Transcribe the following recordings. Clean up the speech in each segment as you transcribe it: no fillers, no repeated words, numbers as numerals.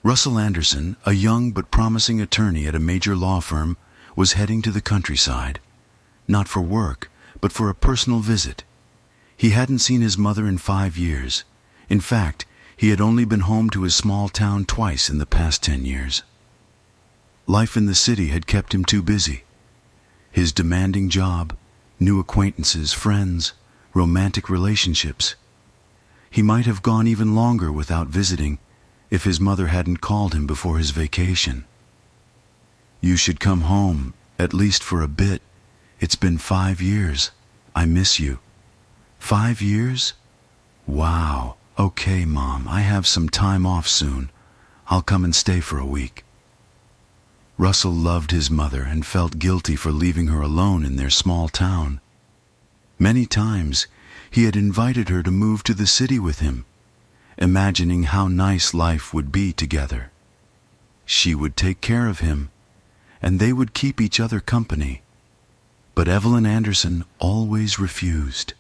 Russell Anderson, a young but promising attorney at a major law firm, was heading to the countryside, not for work, but for a personal visit. He hadn't seen his mother in 5 years. In fact, he had only been home to his small town twice in the past 10 years. Life in the city had kept him too busy. His demanding job, new acquaintances, friends, romantic relationships. He might have gone even longer without visiting if his mother hadn't called him before his vacation. "You should come home, at least for a bit. It's been 5 years. I miss you." 5 years? Wow. Okay, Mom, I have some time off soon. I'll come and stay for a week. Russell loved his mother and felt guilty for leaving her alone in their small town. Many times, he had invited her to move to the city with him, imagining how nice life would be together. She would take care of him, and they would keep each other company. But Evelyn Anderson always refused.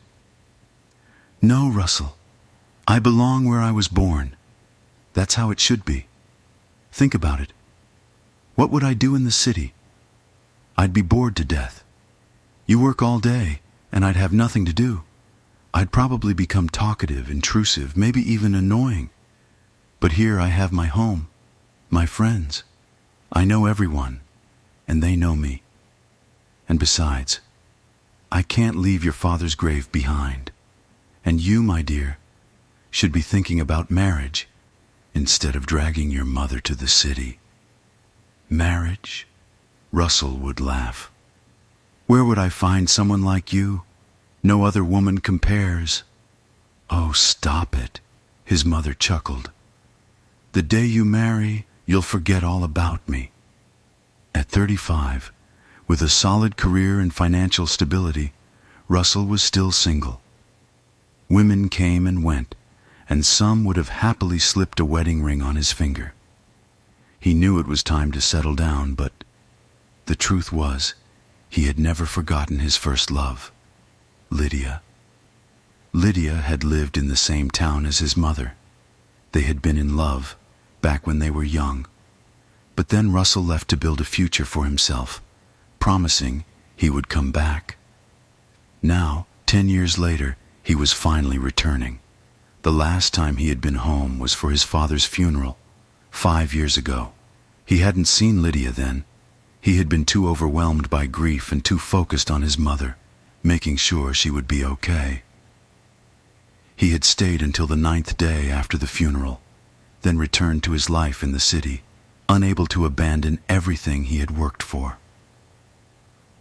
"No, Russell. I belong where I was born. That's how it should be. Think about it. What would I do in the city? I'd be bored to death. You work all day, and I'd have nothing to do. I'd probably become talkative, intrusive, maybe even annoying. But here I have my home, my friends. I know everyone, and they know me. And besides, I can't leave your father's grave behind. And you, my dear, should be thinking about marriage instead of dragging your mother to the city." "Marriage?" Russell would laugh. "Where would I find someone like you? No other woman compares." "Oh, stop it," his mother chuckled. "The day you marry, you'll forget all about me." At 35, with a solid career and financial stability, Russell was still single. Women came and went, and some would have happily slipped a wedding ring on his finger. He knew it was time to settle down, but the truth was, he had never forgotten his first love, Lydia. Lydia had lived in the same town as his mother. They had been in love back when they were young. But then Russell left to build a future for himself, promising he would come back. Now, 10 years later, he was finally returning. The last time he had been home was for his father's funeral, 5 years ago. He hadn't seen Lydia then. He had been too overwhelmed by grief and too focused on his mother, making sure she would be okay. He had stayed until the 9th day after the funeral, then returned to his life in the city, unable to abandon everything he had worked for.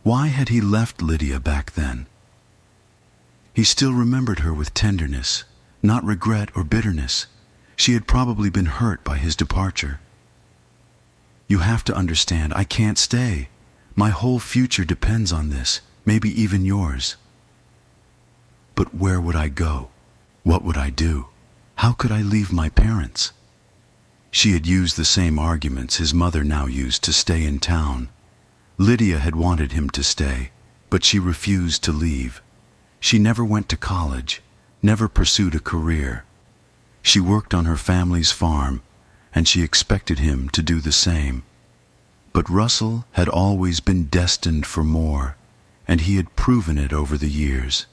Why had he left Lydia back then? He still remembered her with tenderness, not regret or bitterness. She had probably been hurt by his departure. "You have to understand, I can't stay. My whole future depends on this, maybe even yours." But where would I go? What would I do? How could I leave my parents? She had used the same arguments his mother now used to stay in town. Lydia had wanted him to stay, but she refused to leave. She never went to college, never pursued a career. She worked on her family's farm, and she expected him to do the same. But Russell had always been destined for more, and he had proven it over the years.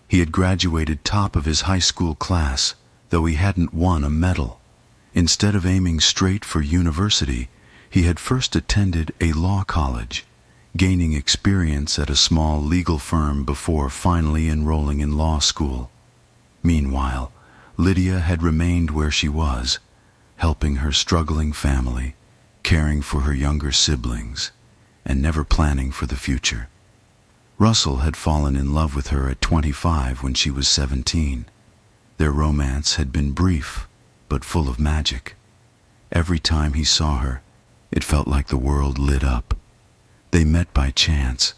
He had graduated top of his high school class, though he hadn't won a medal. Instead of aiming straight for university, he had first attended a law college, gaining experience at a small legal firm before finally enrolling in law school. Meanwhile, Lydia had remained where she was, helping her struggling family, caring for her younger siblings, and never planning for the future. Russell had fallen in love with her at 25 when she was 17. Their romance had been brief, but full of magic. Every time he saw her, it felt like the world lit up. They met by chance.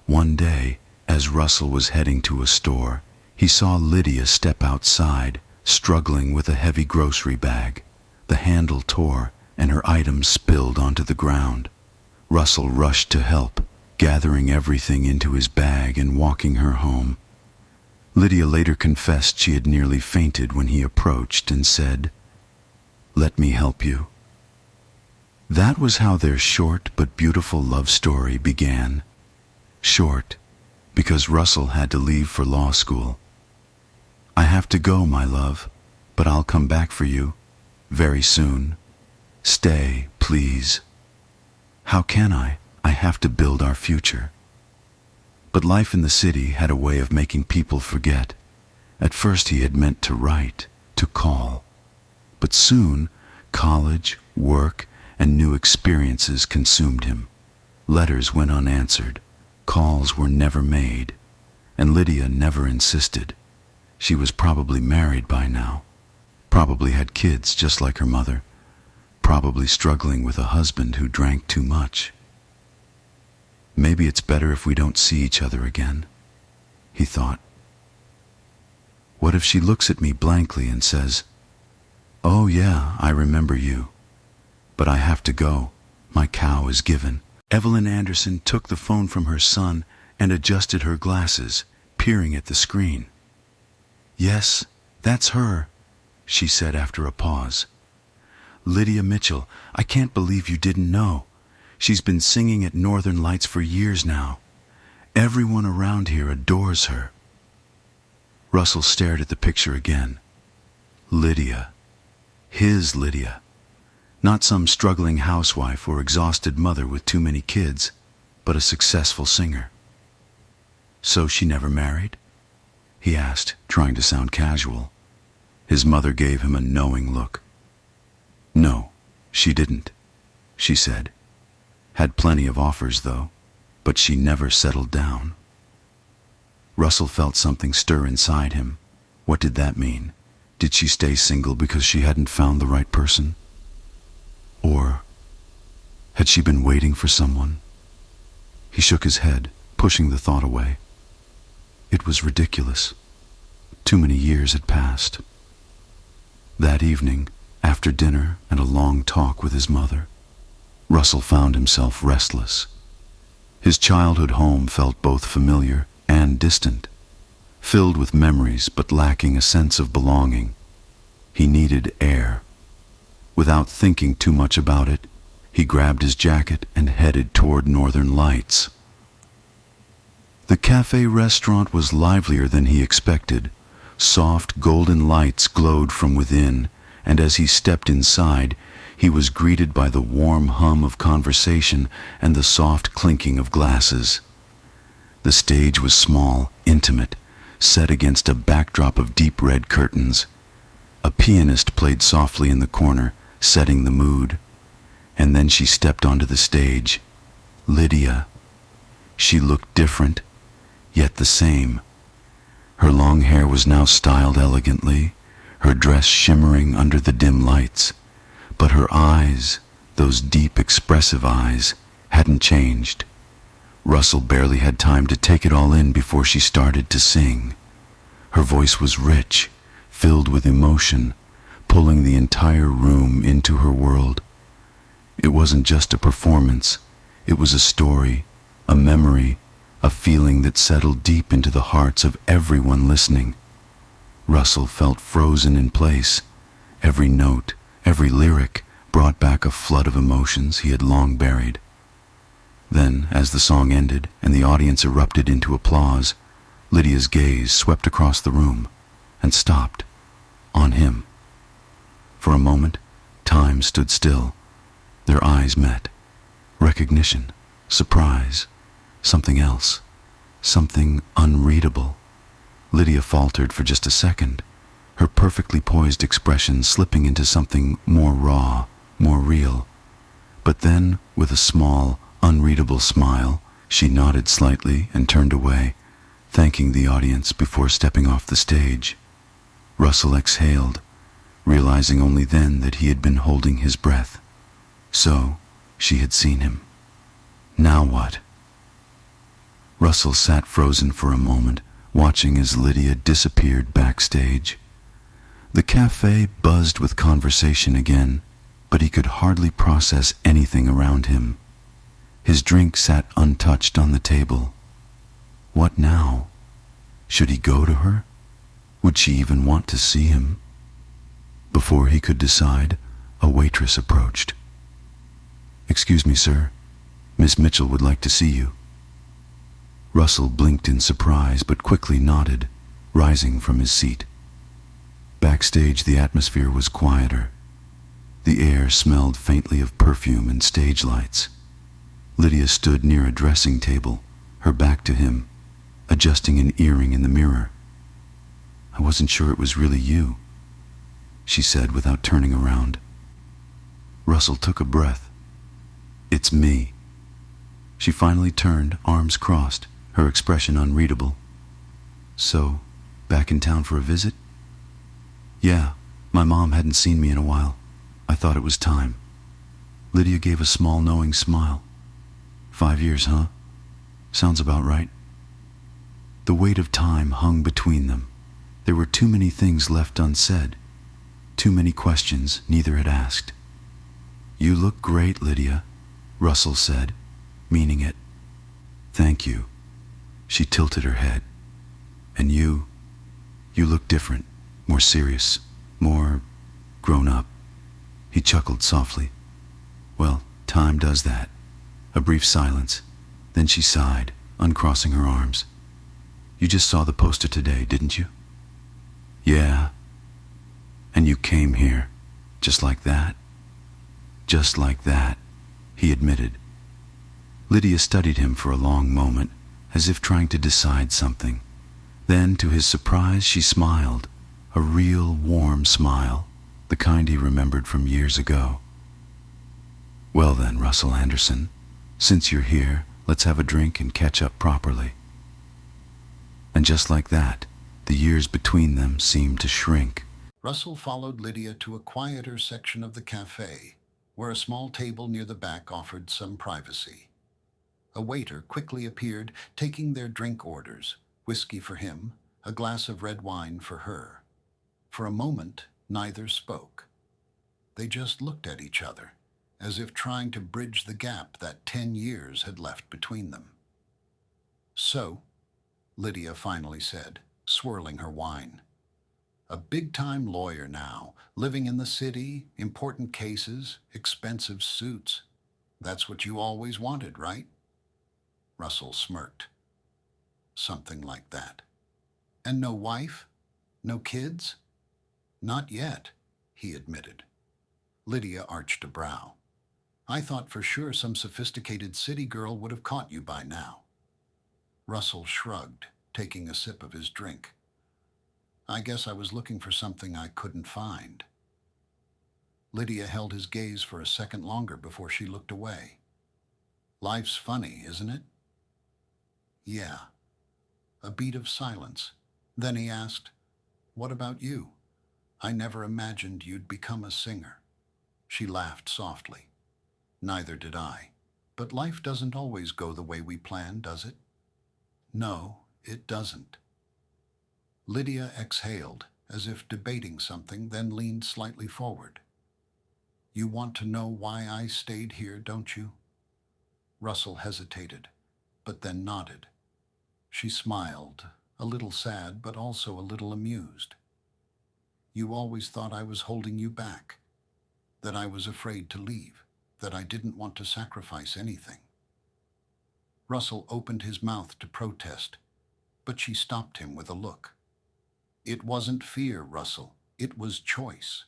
One day, as Russell was heading to a store, he saw Lydia step outside, struggling with a heavy grocery bag. The handle tore, and her items spilled onto the ground. Russell rushed to help, gathering everything into his bag and walking her home. Lydia later confessed she had nearly fainted when he approached and said, "Let me help you." That was how their short but beautiful love story began. Short, because Russell had to leave for law school. "I have to go, my love, but I'll come back for you very soon. Stay, please." "How can I? I have to build our future." But life in the city had a way of making people forget. At first he had meant to write, to call. But soon, college, work, and new experiences consumed him. Letters went unanswered. Calls were never made. And Lydia never insisted. She was probably married by now. Probably had kids just like her mother. Probably struggling with a husband who drank too much. "Maybe it's better if we don't see each other again," he thought. What if she looks at me blankly and says, "Oh yeah, I remember you. But I have to go. My cow is given." Evelyn Anderson took the phone from her son and adjusted her glasses, peering at the screen. "Yes, that's her," she said after a pause. "Lydia Mitchell, I can't believe you didn't know. She's been singing at Northern Lights for years now. Everyone around here adores her." Russell stared at the picture again. Lydia. His Lydia. Not some struggling housewife or exhausted mother with too many kids, but a successful singer. "So she never married?" he asked, trying to sound casual. His mother gave him a knowing look. "No, she didn't," she said. "Had plenty of offers, though, but she never settled down." Russell felt something stir inside him. What did that mean? Did she stay single because she hadn't found the right person? Or had she been waiting for someone? He shook his head, pushing the thought away. It was ridiculous. Too many years had passed. That evening, after dinner and a long talk with his mother, Russell found himself restless. His childhood home felt both familiar and distant, filled with memories but lacking a sense of belonging. He needed air. Without thinking too much about it, he grabbed his jacket and headed toward Northern Lights. The cafe restaurant was livelier than he expected. Soft golden lights glowed from within, and as he stepped inside, he was greeted by the warm hum of conversation and the soft clinking of glasses. The stage was small, intimate, set against a backdrop of deep red curtains. A pianist played softly in the corner, setting the mood. And then she stepped onto the stage. Lydia. She looked different, yet the same. Her long hair was now styled elegantly, her dress shimmering under the dim lights. But her eyes, those deep, expressive eyes, hadn't changed. Russell barely had time to take it all in before she started to sing. Her voice was rich, filled with emotion, pulling the entire room into her world. It wasn't just a performance. It was a story, a memory, a feeling that settled deep into the hearts of everyone listening. Russell felt frozen in place. Every note, every lyric brought back a flood of emotions he had long buried. Then, as the song ended and the audience erupted into applause, Lydia's gaze swept across the room and stopped on him. For a moment, time stood still. Their eyes met. Recognition, surprise, something else, something unreadable. Lydia faltered for just a second, her perfectly poised expression slipping into something more raw, more real. But then, with a small, unreadable smile, she nodded slightly and turned away, thanking the audience before stepping off the stage. Russell exhaled, realizing only then that he had been holding his breath. So, she had seen him. Now what? Russell sat frozen for a moment, watching as Lydia disappeared backstage. The cafe buzzed with conversation again, but he could hardly process anything around him. His drink sat untouched on the table. What now? Should he go to her? Would she even want to see him? Before he could decide, a waitress approached. "Excuse me, sir. Miss Mitchell would like to see you." Russell blinked in surprise but quickly nodded, rising from his seat. Backstage, the atmosphere was quieter. The air smelled faintly of perfume and stage lights. Lydia stood near a dressing table, her back to him, adjusting an earring in the mirror. "I wasn't sure it was really you," she said without turning around. Russell took a breath. "It's me." She finally turned, arms crossed, her expression unreadable. "So, back in town for a visit?" "Yeah, my mom hadn't seen me in a while. I thought it was time." Lydia gave a small knowing smile. 5 years, huh? Sounds about right." The weight of time hung between them. There were too many things left unsaid, too many questions neither had asked. "You look great, Lydia," Russell said, meaning it. "Thank you." She tilted her head. "And you look different, more serious, more grown up." He chuckled softly. "Well, time does that." A brief silence. Then she sighed, uncrossing her arms. "You just saw the poster today, didn't you?" "Yeah." "And you came here, just like that?" "Just like that," he admitted. Lydia studied him for a long moment, as if trying to decide something. Then, to his surprise, she smiled, a real warm smile, the kind he remembered from years ago. "Well then, Russell Anderson, since you're here, let's have a drink and catch up properly." And just like that, the years between them seemed to shrink. Russell followed Lydia to a quieter section of the cafe, where a small table near the back offered some privacy. A waiter quickly appeared, taking their drink orders, whiskey for him, a glass of red wine for her. For a moment, neither spoke. They just looked at each other, as if trying to bridge the gap that 10 years had left between them. "So," Lydia finally said, swirling her wine. "A big-time lawyer now, living in the city, important cases, expensive suits. That's what you always wanted, right?" Russell smirked. "Something like that." "And no wife? No kids?" "Not yet," he admitted. Lydia arched a brow. "I thought for sure some sophisticated city girl would have caught you by now." Russell shrugged, taking a sip of his drink. "I guess I was looking for something I couldn't find." Lydia held his gaze for a second longer before she looked away. "Life's funny, isn't it?" "Yeah." A beat of silence. Then he asked, "What about you? I never imagined you'd become a singer." She laughed softly. "Neither did I. But life doesn't always go the way we plan, does it?" "No, it doesn't." Lydia exhaled, as if debating something, then leaned slightly forward. "You want to know why I stayed here, don't you?" Russell hesitated, but then nodded. She smiled, a little sad, but also a little amused. "You always thought I was holding you back, that I was afraid to leave, that I didn't want to sacrifice anything." Russell opened his mouth to protest, but she stopped him with a look. "It wasn't fear, Russell. It was choice.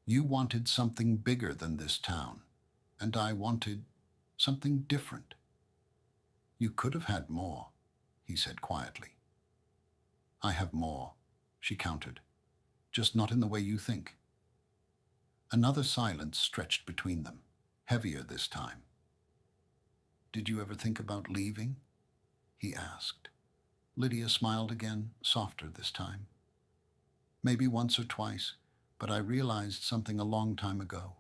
You wanted something bigger than this town, and I wanted something different." "You could have had more," he said quietly. "I have more," she countered, "just not in the way you think." Another silence stretched between them, heavier this time. "Did you ever think about leaving?" he asked. Lydia smiled again, softer this time. "Maybe once or twice, but I realized something a long time ago."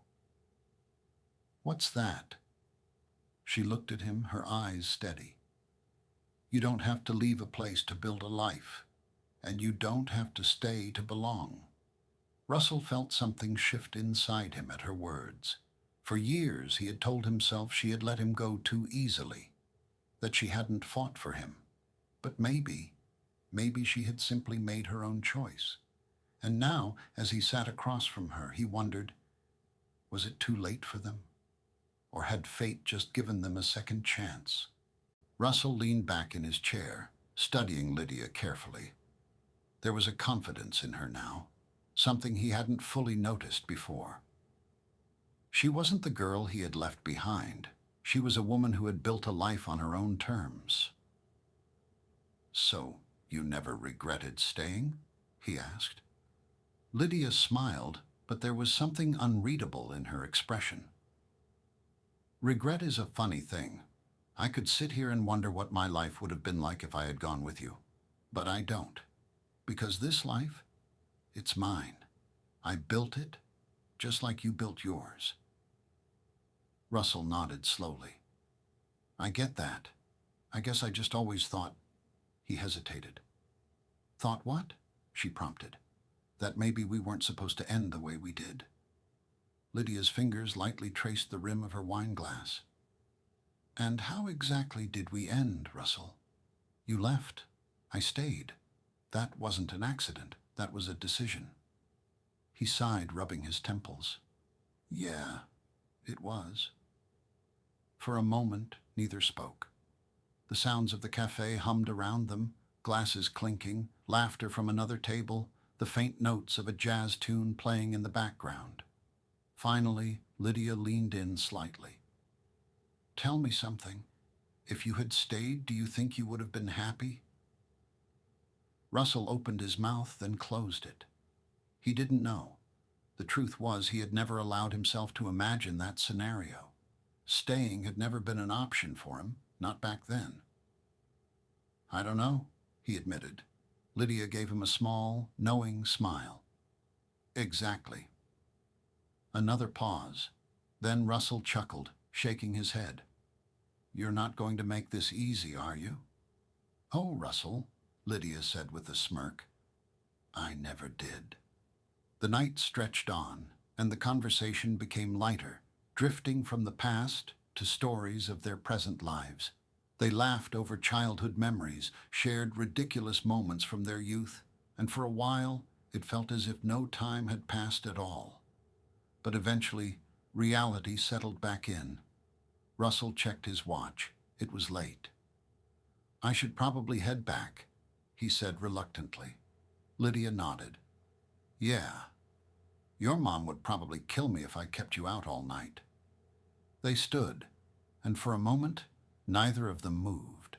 "What's that?" She looked at him, her eyes steady. "You don't have to leave a place to build a life, and you don't have to stay to belong." Russell felt something shift inside him at her words. For years he had told himself she had let him go too easily, that she hadn't fought for him. But maybe she had simply made her own choice. And now, as he sat across from her, he wondered, was it too late for them? Or had fate just given them a second chance? Russell leaned back in his chair, studying Lydia carefully. There was a confidence in her now, something he hadn't fully noticed before. She wasn't the girl he had left behind. She was a woman who had built a life on her own terms. "So, you never regretted staying?" he asked. Lydia smiled, but there was something unreadable in her expression. "Regret is a funny thing. I could sit here and wonder what my life would have been like if I had gone with you. But I don't. Because this life, it's mine. I built it, just like you built yours." Russell nodded slowly. "I get that. I guess I just always thought—" He hesitated. "Thought what?" she prompted. "That maybe we weren't supposed to end the way we did." Lydia's fingers lightly traced the rim of her wine glass. "And how exactly did we end, Russell? You left. I stayed. That wasn't an accident. That was a decision." He sighed, rubbing his temples. "Yeah, it was." For a moment, neither spoke. The sounds of the cafe hummed around them, glasses clinking, laughter from another table, the faint notes of a jazz tune playing in the background. Finally, Lydia leaned in slightly. "Tell me something. If you had stayed, do you think you would have been happy?" Russell opened his mouth, then closed it. He didn't know. The truth was he had never allowed himself to imagine that scenario. Staying had never been an option for him, not back then. "I don't know," he admitted. Lydia gave him a small, knowing smile. "Exactly." Another pause. Then Russell chuckled, shaking his head. "You're not going to make this easy, are you?" "Oh, Russell," Lydia said with a smirk. "I never did." The night stretched on, and the conversation became lighter, drifting from the past to stories of their present lives. They laughed over childhood memories, shared ridiculous moments from their youth, and for a while it felt as if no time had passed at all. But eventually, reality settled back in. Russell checked his watch. It was late. "I should probably head back," he said reluctantly. Lydia nodded. "Yeah. Your mom would probably kill me if I kept you out all night." They stood, and for a moment, neither of them moved.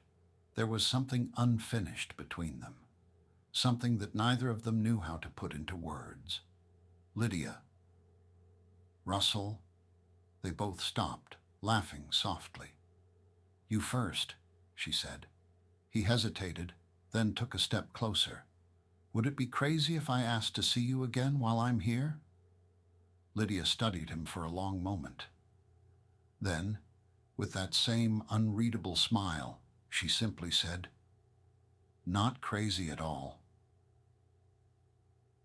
There was something unfinished between them, something that neither of them knew how to put into words. "Lydia." "Russell." They both stopped, laughing softly. "You first," she said. He hesitated, then took a step closer. "Would it be crazy if I asked to see you again while I'm here?" Lydia studied him for a long moment. Then, with that same unreadable smile, she simply said, "Not crazy at all."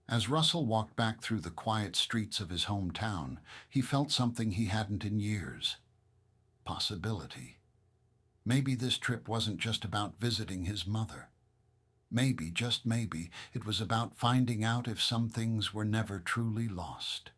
As Russell walked back through the quiet streets of his hometown, he felt something he hadn't in years. Possibility. Maybe this trip wasn't just about visiting his mother. Maybe, just maybe, it was about finding out if some things were never truly lost.